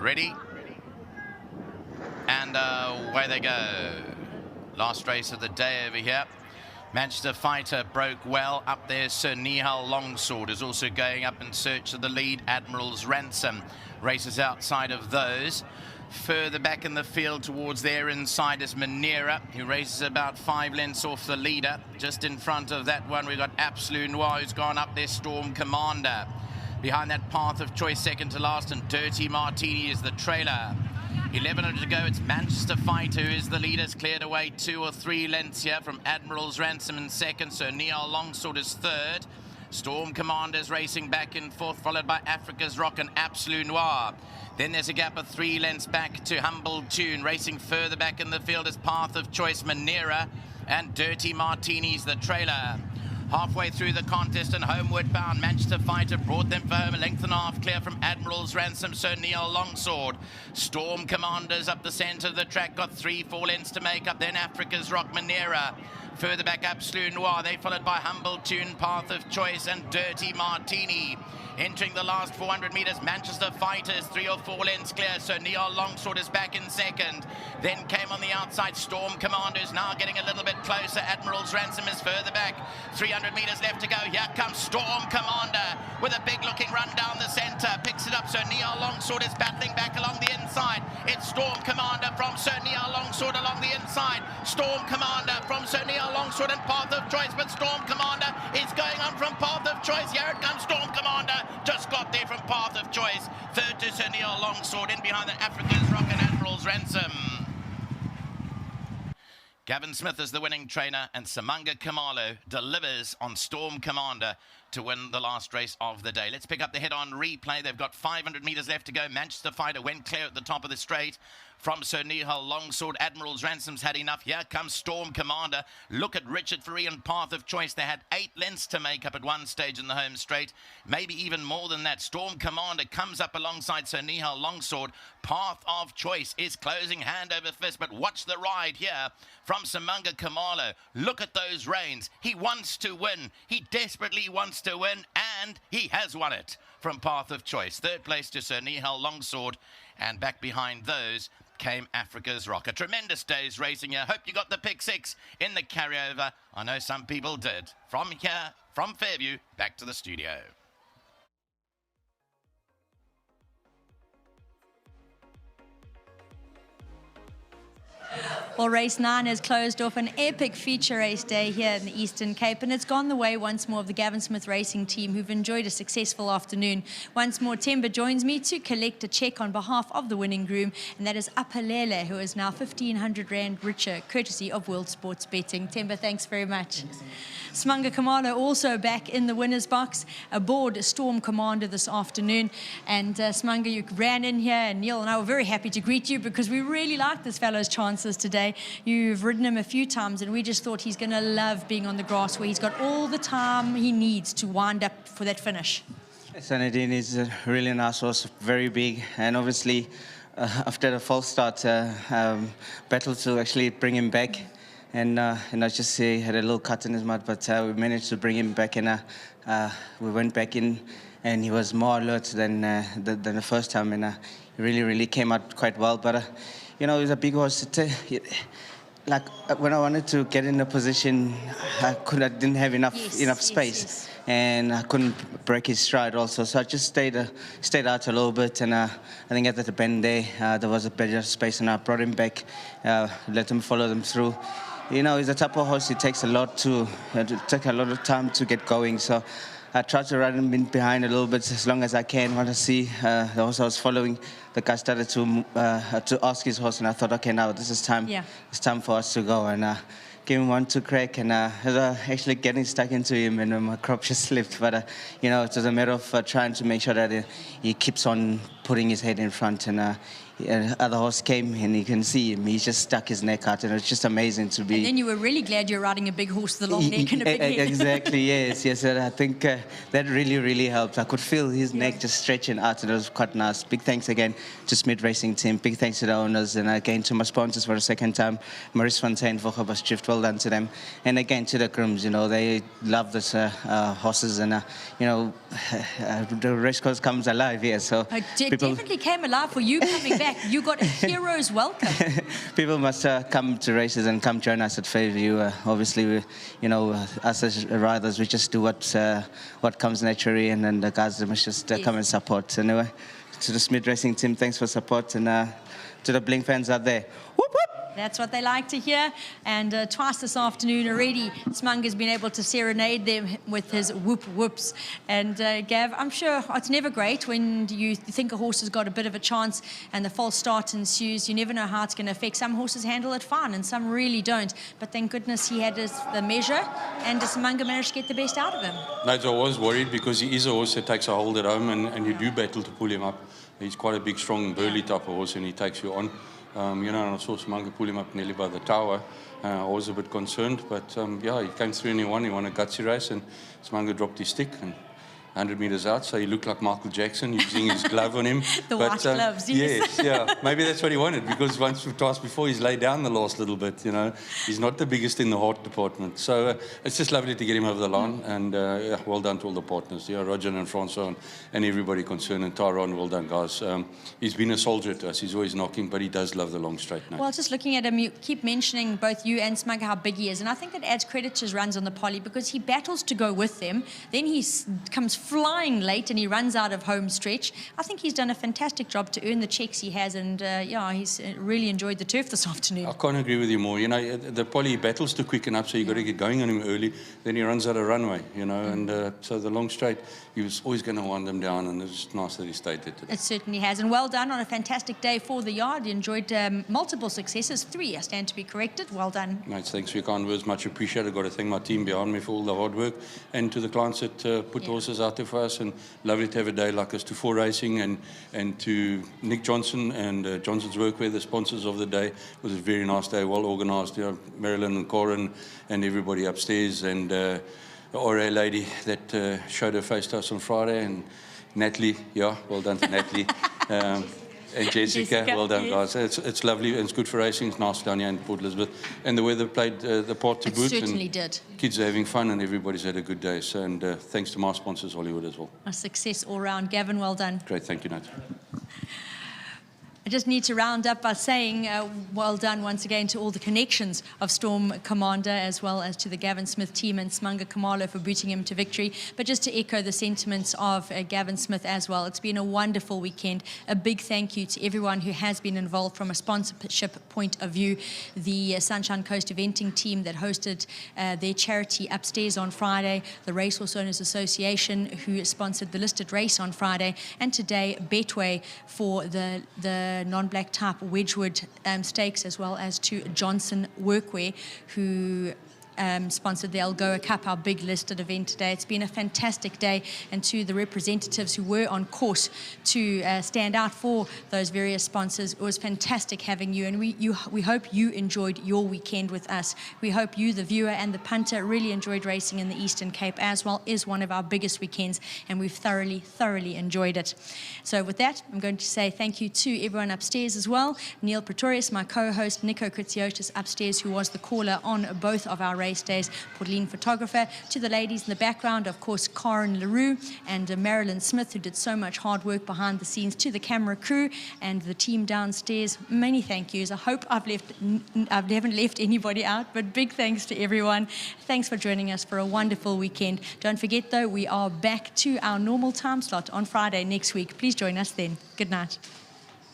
ready, and away they go. Last race of the day over here. Manchester Fighter broke well. Up there, Sir Nihal Longsword is also going up in search of the lead. Admiral's Ransom races outside of those. Further back in the field towards their inside is Manera, who races about 5 lengths off the leader. Just in front of that one, we've got Absolute Noir, who's gone up there, Storm Commander. Behind that, Path of Choice second to last, and Dirty Martini is the trailer. 1100 to go, it's Manchester Fighter who is the leader. It's cleared away 2 or 3 lengths here from Admiral's Ransom in second, so Nihal Longsword is third. Storm Commander's racing back in fourth, followed by Africa's Rock and Absolute Noir. Then there's a gap of 3 lengths back to Humble Tune. Racing further back in the field is Path of Choice, Manera, and Dirty Martini's the trailer. Halfway through the contest and homeward bound, Manchester Fighter brought them for home, a length and a half clear from Admiral's Ransom, Sir Nihal Longsword. Storm Commanders up the centre of the track, got 3-4 lengths to make up, then Africa's Rock, Manera. Further back, Absolute Noir. They followed by Humble Tune, Path of Choice, and Dirty Martini. Entering the last 400 metres, Manchester Fighters 3 or 4 lengths clear, so Nihal Longsword is back in second. Then came on the outside Storm Commanders, now getting a little bit closer. Admiral's Ransom is further back. 300 metres left to go. Here comes Storm Commander with a big looking run down the centre. Picks it up, so Nihal Longsword is battling back along the inside. It's Storm Commander from Sir Nihal Longsword along the inside. Storm Commander from Sir Nihal Longsword and Path of Choice, but Storm Commander is going on from Path of Choice. Here it comes, Storm Commander. Just got there from Path of Choice. Third to Sir Nihal Longsword. In behind the Africa's Rock and Admiral's Ransom. Gavin Smith is the winning trainer, and Samanga Kamalo delivers on Storm Commander to win the last race of the day. Let's pick up the head-on replay. They've got 500 metres left to go. Manchester Fighter went clear at the top of the straight from Sir Nihal Longsword. Admiral's Ransom's had enough. Here comes Storm Commander. Look at Richard Faree and Path of Choice. They had 8 lengths to make up at one stage in the home straight, maybe even more than that. Storm Commander comes up alongside Sir Nihal Longsword. Path of Choice is closing hand over fist, but watch the ride here from Samanga Kamalo. Look at those reins. He wants to win. He desperately wants to win, and he has won it from Path of Choice. Third place to Sir Nihal Longsword, and back behind those came Africa's Rock. A tremendous day's racing here. Hope you got the pick 6 in the carryover. I know some people did. From here, from Fairview, back to the studio. Well, race 9 has closed off an epic feature race day here in the Eastern Cape, and it's gone the way once more of the Gavin Smith Racing team, who've enjoyed a successful afternoon. Once more, Temba joins me to collect a cheque on behalf of the winning groom, and that is Apalele, who is now 1,500 Rand richer, courtesy of World Sports Betting. Temba, thanks very much. Samanga Kamalo also back in the winner's box aboard Storm Commander this afternoon. And Samanga, you ran in here, and Neil and I were very happy to greet you because we really like this fellow's chances today. You've ridden him a few times, and we just thought he's going to love being on the grass where he's got all the time he needs to wind up for that finish. Sanadine is a really nice horse, very big, and obviously after the false start, battle to actually bring him back. And I just say he had a little cut in his mouth, but we managed to bring him back, and we went back in, and he was more alert than the first time, and he really came out quite well. But you know, he's a big horse. Like when I wanted to get in a position, I didn't have enough space, and I couldn't break his stride also. So I just stayed out a little bit, and I think at the bend there was a better space, and I brought him back, let him follow them through. You know, he's a type of horse. It takes a lot of time to get going. So I try to run him in behind a little bit as long as I can. When I see the horse I was following, the guy started to ask his horse, and I thought, okay, now this is time. Yeah. It's time for us to go. And gave him one to crack, and actually getting stuck into him, and my crop just slipped. But you know, it was a matter of trying to make sure that he keeps on putting his head in front, and other horse came, and you can see him. He just stuck his neck out, and it's just amazing to be. And then you were really glad you're riding a big horse with a long neck and a big head. Exactly, yes. And I think that really helped. I could feel his neck just stretching out, and it was quite nice. Big thanks again to Smith Racing Team. Big thanks to the owners, and again to my sponsors for the second time, Maurice Fontaine, Vogabas Drift. Well done to them, and again to the grooms. You know, they love this horses, and you know, the race course comes alive here. So big people definitely came alive for you coming back. You got a hero's welcome. people must come to races and come join us at Fairview. Obviously, us as riders, we just do what comes naturally, and then the guys must just come and support. Anyway, to the Smith Racing team, thanks for support, and to the Blink fans out there. Whoop, whoop. That's what they like to hear. And twice this afternoon already, Smunga's been able to serenade them with his whoop whoops. And Gav, I'm sure it's never great when you think a horse has got a bit of a chance and the false start ensues. You never know how it's going to affect. Some horses handle it fine and some really don't. But thank goodness he had the measure, and Smunga managed to get the best out of him. Nigel was worried because he is a horse that takes a hold at home, and you do battle to pull him up. He's quite a big, strong, burly type of horse, and he takes you on. And I saw Smunga pull him up nearly by the tower. I was a bit concerned, but yeah, he came through and he won a gutsy race, and Smunga dropped his stick and 100 meters out, so he looked like Michael Jackson using his glove on him. The white gloves, yes. Yes, yeah. Maybe that's what he wanted, because once or twice before he's laid down the last little bit, He's not the biggest in the heart department. So it's just lovely to get him over the line, and yeah, well done to all the partners. Yeah, Roger and Francois and everybody concerned, and Tyrone, well done, guys. He's been a soldier to us. He's always knocking, but he does love the long straight now. Well, just looking at him, you keep mentioning, both you and Smunga, how big he is. And I think that adds credit to his runs on the poly, because he battles to go with them. Then he comes flying late and he runs out of home stretch. I think he's done a fantastic job to earn the checks he has, and yeah, he's really enjoyed the turf this afternoon. I can't agree with you more. The poly battles to quicken up, so you've got to get going on him early. Then he runs out of runway, and so the long straight, he was always going to wind them down, and it's nice that he stayed there today. It certainly has, and well done on a fantastic day for the yard. You enjoyed multiple successes, 3, I stand to be corrected. Well done. Mates, thanks for your kind words, much appreciated. I've got to thank my team behind me for all the hard work, and to the clients that put horses out there for us, and lovely to have a day like this, to 4 Racing and to Nick Johnson and Johnson's Workwear, the sponsors of the day. It was a very nice day, well organised. Marilyn and Corin and everybody upstairs, and the RA lady that showed her face to us on Friday, and Natalie, yeah, well done to Natalie. And Jessica, well done, yes. guys. It's lovely, and it's good for racing. It's nice down here in Port Elizabeth. And the weather played the part to boot. It certainly and did. Kids are having fun, and everybody's had a good day. So, and thanks to my sponsors, Hollywood, as well. A success all round. Gavin, well done. Great, thank you, Nat. I just need to round up by saying well done once again to all the connections of Storm Commander, as well as to the Gavin Smith team and Smunga Khumalo for booting him to victory. But just to echo the sentiments of Gavin Smith as well, it's been a wonderful weekend. A big thank you to everyone who has been involved from a sponsorship point of view. The Sunshine Coast Eventing team that hosted their charity upstairs on Friday, the Racehorse Owners Association who sponsored the listed race on Friday, and today Betway for the non-black type Wedgwood stakes, as well as to Johnson Workwear who sponsored the Algoa Cup, our big listed event today. It's been a fantastic day, and to the representatives who were on course to stand out for those various sponsors, it was fantastic having you, and we hope you enjoyed your weekend with us. We hope you, the viewer and the punter, really enjoyed racing in the Eastern Cape as well. Is one of our biggest weekends, and we've thoroughly enjoyed it. So with that, I'm going to say thank you to everyone upstairs as well. Neil Pretorius, my co-host, Nico Kritsiotis upstairs, who was the caller on both of our race days, Pauline photographer, to the ladies in the background, of course, Karen LaRue and Marilyn Smith, who did so much hard work behind the scenes, to the camera crew and the team downstairs. Many thank yous. I hope I haven't left anybody out, but big thanks to everyone. Thanks for joining us for a wonderful weekend. Don't forget though, we are back to our normal time slot on Friday next week. Please join us then. Good night.